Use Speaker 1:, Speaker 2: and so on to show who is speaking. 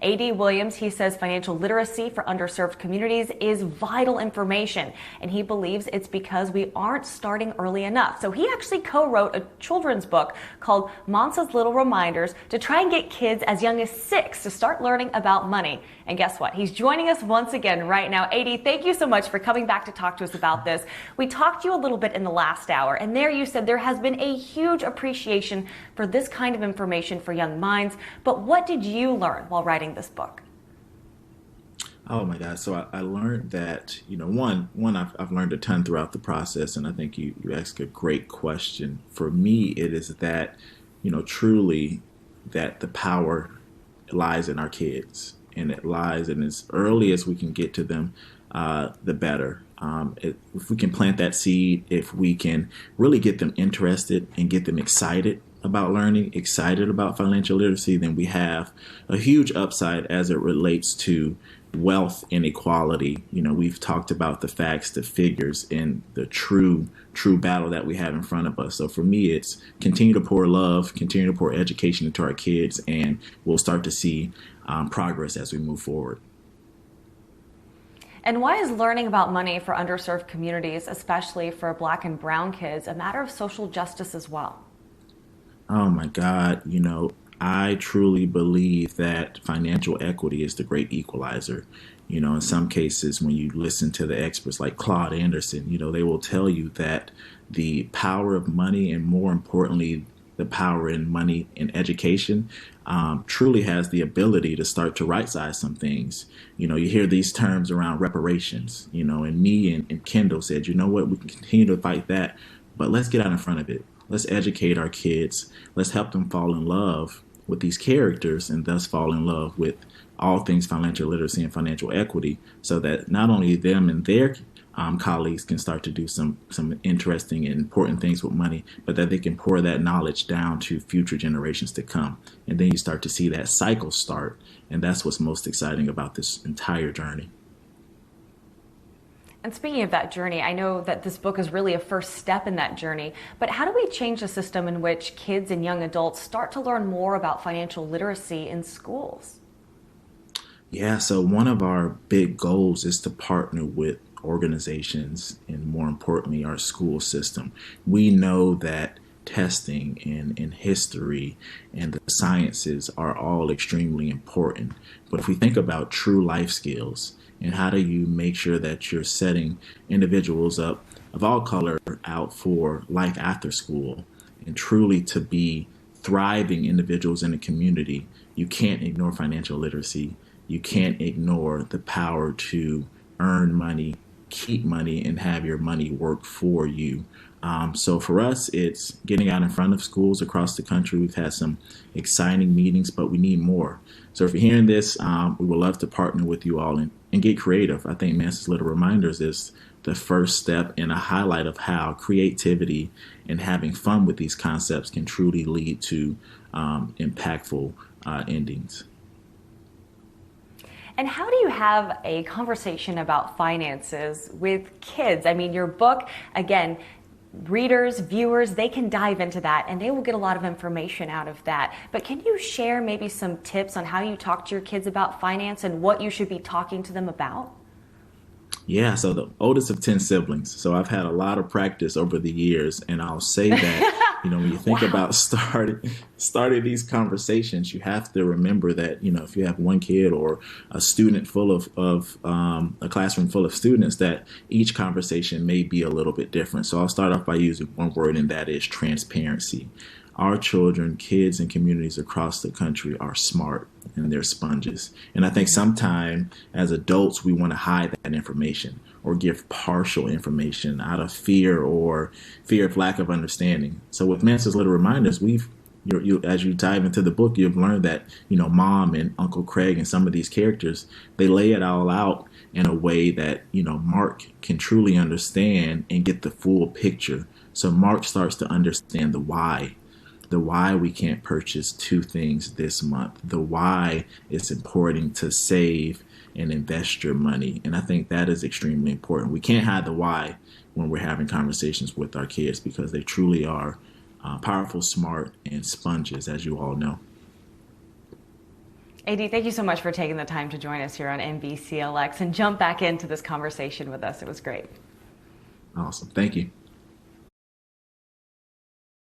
Speaker 1: A.D. Williams, he says financial literacy for underserved communities is vital information, and he believes it's because we aren't starting early enough. So he actually co-wrote a children's book called Mansa's Little Reminders to try and get kids as young as 6 to start learning about money. And guess what? He's joining us once again right now. A.D., thank you so much for coming back to talk to us about this. We talked to you a little bit in the last hour, and there you said there has been a huge appreciation for this kind of information for young minds. But what did you learn while writing this book?
Speaker 2: Oh my God. So I learned that, I've learned a ton throughout the process. And I think you asked a great question. For me, it is that, truly that the power lies in our kids, and it lies in as early as we can get to them, the better. If we can plant that seed, if we can really get them interested and get them excited about learning, excited about financial literacy, then we have a huge upside as it relates to wealth inequality. We've talked about the facts, the figures, and the true battle that we have in front of us. So for me, it's continue to pour love, continue to pour education into our kids, and we'll start to see progress as we move forward.
Speaker 1: And why is learning about money for underserved communities, especially for Black and Brown kids, a matter of social justice as well?
Speaker 2: Oh my God, I truly believe that financial equity is the great equalizer. In some cases, when you listen to the experts like Claude Anderson, they will tell you that the power of money, and more importantly, the power in money in education, truly has the ability to start to right size some things. You hear these terms around reparations, and me and Kendall said, you know what, we can continue to fight that, but let's get out in front of it. Let's educate our kids. Let's help them fall in love with these characters, and thus fall in love with all things financial literacy and financial equity, so that not only them and their colleagues can start to do some interesting and important things with money, but that they can pour that knowledge down to future generations to come. And then you start to see that cycle start. And that's what's most exciting about this entire journey.
Speaker 1: And speaking of that journey, I know that this book is really a first step in that journey, but how do we change the system in which kids and young adults start to learn more about financial literacy in schools?
Speaker 2: Yeah, so one of our big goals is to partner with organizations, and more importantly, our school system. We know that testing and history and the sciences are all extremely important. But if we think about true life skills, and how do you make sure that you're setting individuals up of all color out for life after school, and truly to be thriving individuals in the community, you can't ignore financial literacy. You can't ignore the power to earn money, keep money, and have your money work for you. So for us, it's getting out in front of schools across the country. We've had some exciting meetings, but we need more. So if you're hearing this, we would love to partner with you all and get creative. I think Mansa's Little Reminders is the first step and a highlight of how creativity and having fun with these concepts can truly lead to impactful endings.
Speaker 1: And how do you have a conversation about finances with kids? I mean, your book, again, readers, viewers, they can dive into that and they will get a lot of information out of that. But can you share maybe some tips on how you talk to your kids about finance and what you should be talking to them about?
Speaker 2: Yeah, so the oldest of 10 siblings. So I've had a lot of practice over the years. And I'll say that, when you think
Speaker 1: Wow.
Speaker 2: about starting these conversations, you have to remember that, if you have one kid or a student full of a classroom full of students, that each conversation may be a little bit different. So I'll start off by using one word, and that is transparency. Our children, kids, and communities across the country are smart, and they're sponges. And I think sometimes as adults, we want to hide that information or give partial information out of fear of lack of understanding. So with Mansa's Little Reminders, as you dive into the book, you've learned that, Mom and Uncle Craig and some of these characters, they lay it all out in a way that, Mark can truly understand and get the full picture. So Mark starts to understand the why we can't purchase 2 things this month, the why it's important to save and invest your money. And I think that is extremely important. We can't hide the why when we're having conversations with our kids, because they truly are powerful, smart, and sponges, as you all know.
Speaker 1: AD, thank you so much for taking the time to join us here on NBCLX and jump back into this conversation with us. It was great.
Speaker 2: Awesome. Thank you.